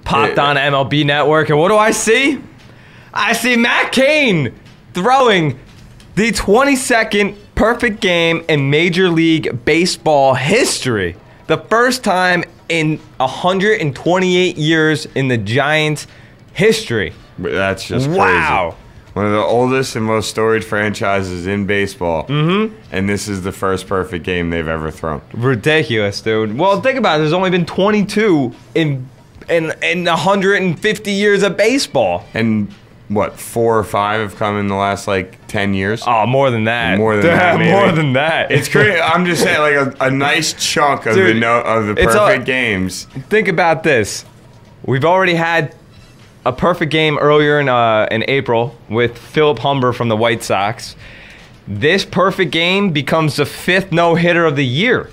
popped on MLB Network, and what do I see? I see Matt Cain throwing the 22nd perfect game in Major League Baseball history. The first time in 128 years in the Giants' history. That's just wow. Crazy. One of the oldest and most storied franchises in baseball. Mm-hmm. And this is the first perfect game they've ever thrown. Ridiculous, dude. Well, think about it. There's only been 22 in 150 years of baseball. And what, 4 or 5 have come in the last, like, 10 years? Oh, more than that. More than that, maybe. More than that. It's crazy. I'm just saying, like, a nice chunk of dude, the perfect games. Think about this. We've already had a perfect game earlier in April with Philip Humber from the White Sox. This perfect game becomes the 5th no-hitter of the year.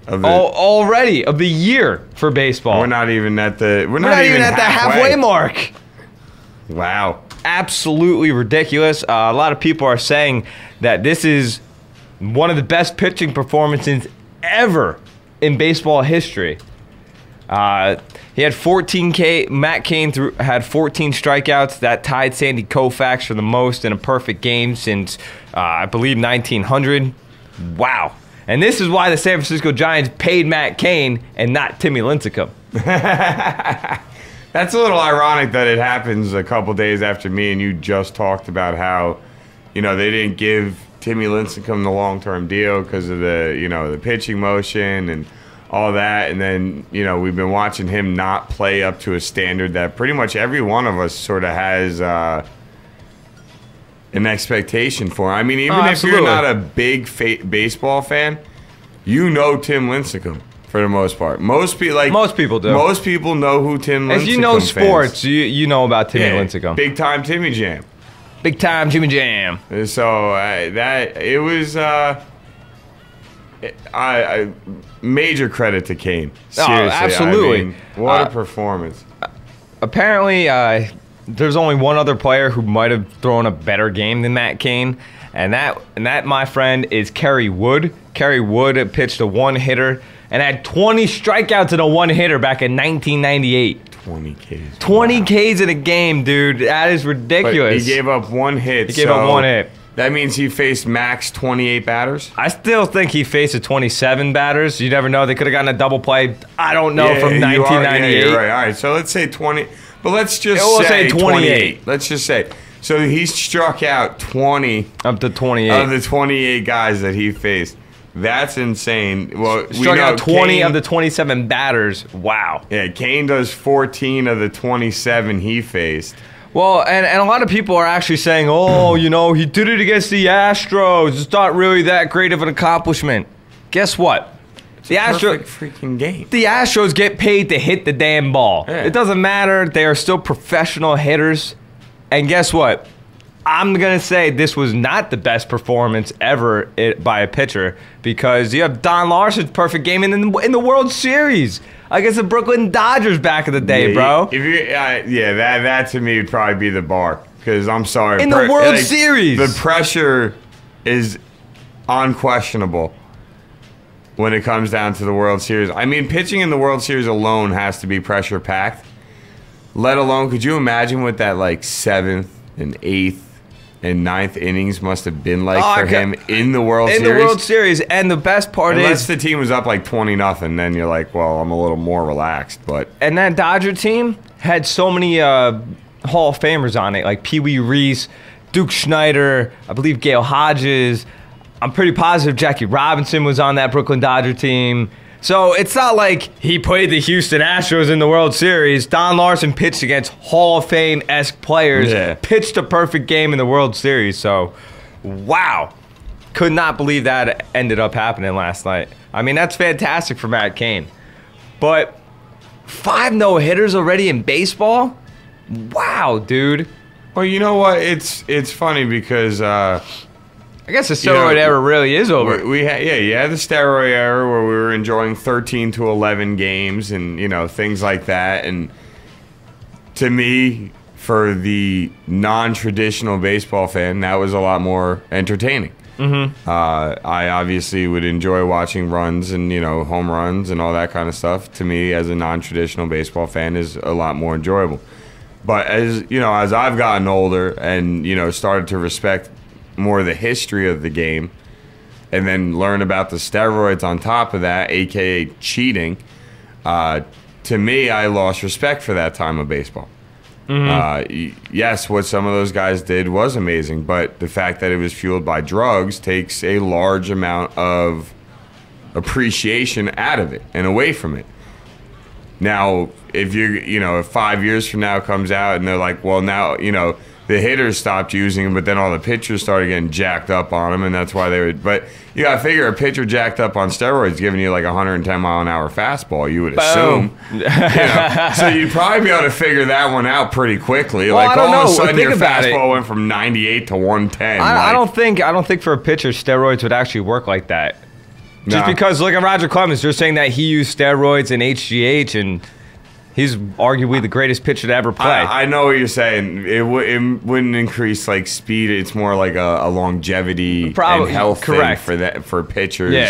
Already of the year for baseball. We're not even at the halfway mark. Wow. Absolutely ridiculous. A lot of people are saying that this is one of the best pitching performances ever in baseball history. He had 14K. Matt Cain had 14 strikeouts. That tied Sandy Koufax for the most in a perfect game since, I believe, 1900. Wow. And this is why the San Francisco Giants paid Matt Cain and not Timmy Lincecum. That's a little ironic that it happens a couple days after me and you just talked about how, they didn't give Timmy Lincecum the long-term deal because of the pitching motion and all that. And then, we've been watching him not play up to a standard that pretty much every one of us sort of has an expectation for. I mean, even if you're not a big baseball fan, Tim Lincecum. For the most part, most people do. Most people know who Tim Lincecum is. If you know sports, you know about Timmy Lincecum. Big time Timmy Jam. Big time Jimmy Jam. So it was major credit to Cain. Seriously, absolutely. I mean, what a performance. Apparently, there's only one other player who might have thrown a better game than Matt Cain, and that, my friend, is Kerry Wood. Kerry Wood pitched a one-hitter and had 20 strikeouts in a one-hitter back in 1998. 20 Ks. 20 Ks in a game, dude. That is ridiculous. But he gave up one hit. He gave up one hit. That means he faced max 28 batters? I still think he faced 27 batters. You never know. They could have gotten a double play. I don't know, from 1998. You're right. All right, so let's say 20. But let's just say 28. Let's just say. So he struck out 20 up to 28 of the 28 guys that he faced. That's insane. Well, struck out 20 of the 27 batters. Wow. Yeah, Cain does 14 of the 27 he faced. Well, and a lot of people are actually saying, oh, he did it against the Astros. It's not really that great of an accomplishment. Guess what? It's a perfect freaking game. The Astros get paid to hit the damn ball. Yeah. It doesn't matter. They are still professional hitters. And guess what? I'm going to say this was not the best performance ever by a pitcher because you have Don Larson's perfect game in the World Series against the Brooklyn Dodgers back in the day, bro. That to me would probably be the bar because I'm sorry. In the World Series. The pressure is unquestionable when it comes down to the World Series. I mean, pitching in the World Series alone has to be pressure-packed, let alone, could you imagine what that, 7th and 8th and 9th innings must have been like for him in the World Series. In the World Series, and the best part unless the team was up 20-0, then you're like, well, I'm a little more relaxed. But and that Dodger team had so many Hall of Famers on it, like Pee Wee Reese, Duke Schneider, I believe Gale Hodges. I'm pretty positive Jackie Robinson was on that Brooklyn Dodger team. So it's not like he played the Houston Astros in the World Series. Don Larson pitched against Hall of Fame-esque players, pitched a perfect game in the World Series. So, wow. Could not believe that ended up happening last night. I mean, that's fantastic for Matt Cain. But 5 no-hitters already in baseball? Wow, dude. Well, you know what? It's funny because I guess the steroid era really is over. You had the steroid era where we were enjoying 13 to 11 games and things like that. And to me, for the non-traditional baseball fan, that was a lot more entertaining. I obviously would enjoy watching runs and, you know, home runs and all that kind of stuff. To me, as a non-traditional baseball fan, is a lot more enjoyable. But as you know, as I've gotten older and, you know, started to respect more of the history of the game, and then learn about the steroids on top of that, aka cheating, to me, I lost respect for that time of baseball. Yes, what some of those guys did was amazing, but the fact that it was fueled by drugs takes a large amount of appreciation out of it and away from it. Now, if if 5 years from now comes out and they're like, well, now, you know, the hitters stopped using them, but then all the pitchers started getting jacked up on them, and that's why they would. But you got to figure a pitcher jacked up on steroids giving you like 110-mile-an-hour fastball, you would assume. So you'd probably be able to figure that one out pretty quickly. Well, like all of a sudden your about fastball went from 98 to 110. I don't think for a pitcher steroids would actually work like that. Just because look at Roger Clemens, you're saying that he used steroids and HGH, and he's arguably the greatest pitcher to ever play. I know what you're saying. It wouldn't increase like speed. It's more like a longevity and health thing for pitchers. Yeah.